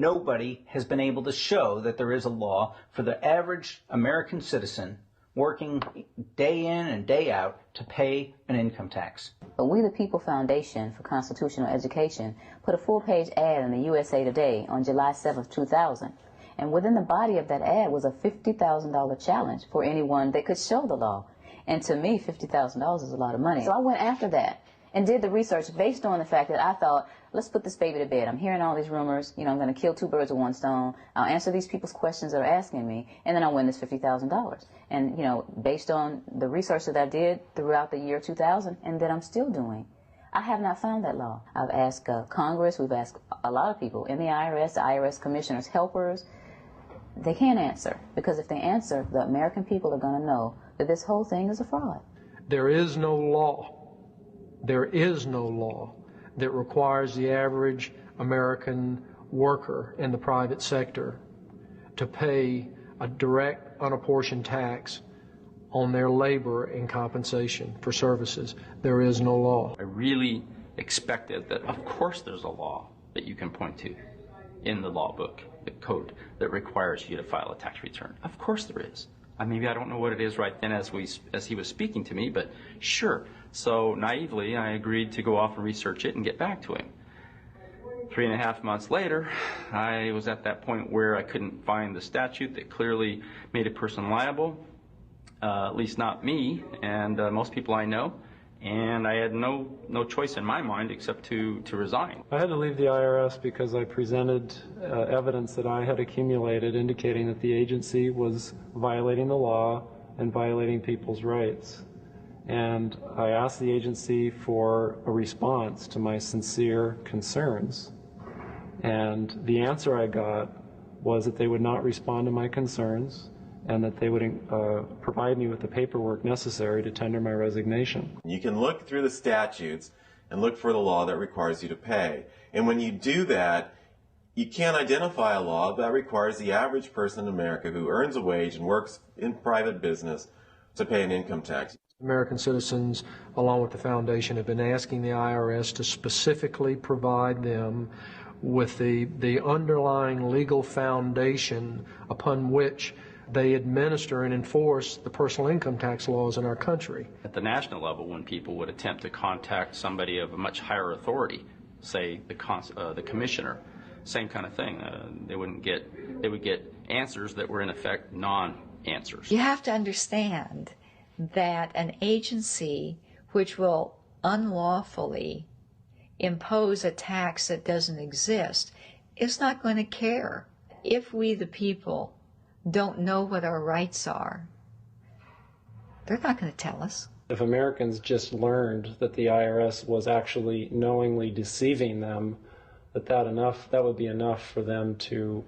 Nobody has been able to show that there is a law for the average American citizen working day in and day out to pay an income tax. But We the People Foundation for Constitutional Education put a full-page ad in the USA Today on July 7th, 2000. And within the body of that ad was a $50,000 challenge for anyone that could show the law. And to me, $50,000 is a lot of money. So I went after that and did the research based on the fact that I thought, let's put this baby to bed. I'm hearing all these rumors. You know, I'm going to kill two birds with one stone. I'll answer these people's questions that are asking me, and then I'll win this $50,000. And, you know, based on the research that I did throughout the year 2000 and that I'm still doing, I have not found that law. I've asked Congress. We've asked a lot of people in the IRS commissioners, helpers. They can't answer, because if they answer, the American people are going to know that this whole thing is a fraud. There is no law that requires the average American worker in the private sector to pay a direct, unapportioned tax on their labor and compensation for services. There is no law. I really expected that, of course there's a law that you can point to in the law book, the code, that requires you to file a tax return. Of course there is. Maybe I don't know what it is right then as he was speaking to me, but sure. So naively, I agreed to go off and research it and get back to him. 3.5 months later, I was at that point where I couldn't find the statute that clearly made a person liable, at least not me and most people I know. And I had no choice in my mind except to resign. I had to leave the IRS because I presented evidence that I had accumulated indicating that the agency was violating the law and violating people's rights. And I asked the agency for a response to my sincere concerns. And the answer I got was that they would not respond to my concerns and that they would provide me with the paperwork necessary to tender my resignation. You can look through the statutes and look for the law that requires you to pay. And when you do that, you can't identify a law that requires the average person in America who earns a wage and works in private business to pay an income tax. American citizens, along with the foundation, have been asking the IRS to specifically provide them with the underlying legal foundation upon which they administer and enforce the personal income tax laws in our country. At the national level, when people would attempt to contact somebody of a much higher authority, say the commissioner, same kind of thing. They would get answers that were in effect non-answers. You have to understand that an agency which will unlawfully impose a tax that doesn't exist is not going to care. If we the people don't know what our rights are, they're not going to tell us. If Americans just learned that the IRS was actually knowingly deceiving them, that would be enough for them to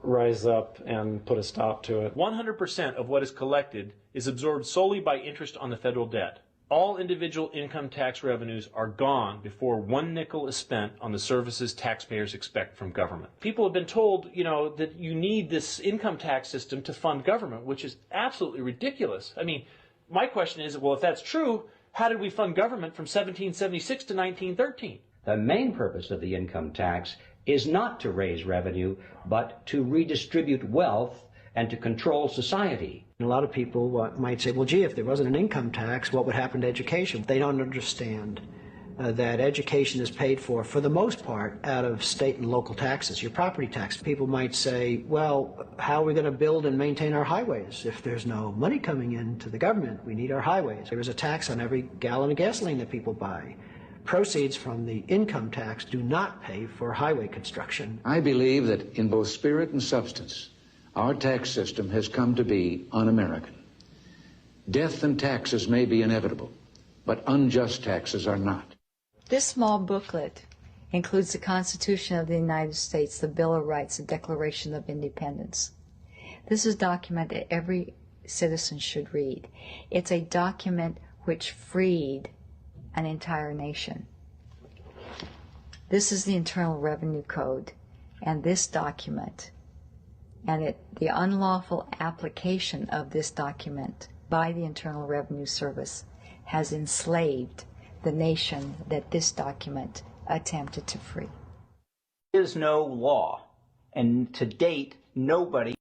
rise up and put a stop to it. 100% of what is collected is absorbed solely by interest on the federal debt. All individual income tax revenues are gone before 1 nickel is spent on the services taxpayers expect from government. People have been told, that you need this income tax system to fund government, which is absolutely ridiculous. My question is, well, if that's true, how did we fund government from 1776 to 1913? The main purpose of the income tax is not to raise revenue, but to redistribute wealth and to control society. A lot of people might say, well, gee, if there wasn't an income tax, what would happen to education? They don't understand that education is paid for the most part, out of state and local taxes, your property tax. People might say, well, how are we going to build and maintain our highways if there's no money coming into the government? We need our highways. There is a tax on every gallon of gasoline that people buy. Proceeds from the income tax do not pay for highway construction. I believe that in both spirit and substance, our tax system has come to be un-American. Death and taxes may be inevitable, but unjust taxes are not. This small booklet includes the Constitution of the United States, the Bill of Rights, the Declaration of Independence. This is a document that every citizen should read. It's a document which freed an entire nation. This is the Internal Revenue Code, and this document, and the unlawful application of this document by the Internal Revenue Service has enslaved the nation that this document attempted to free. There is no law And to date, nobody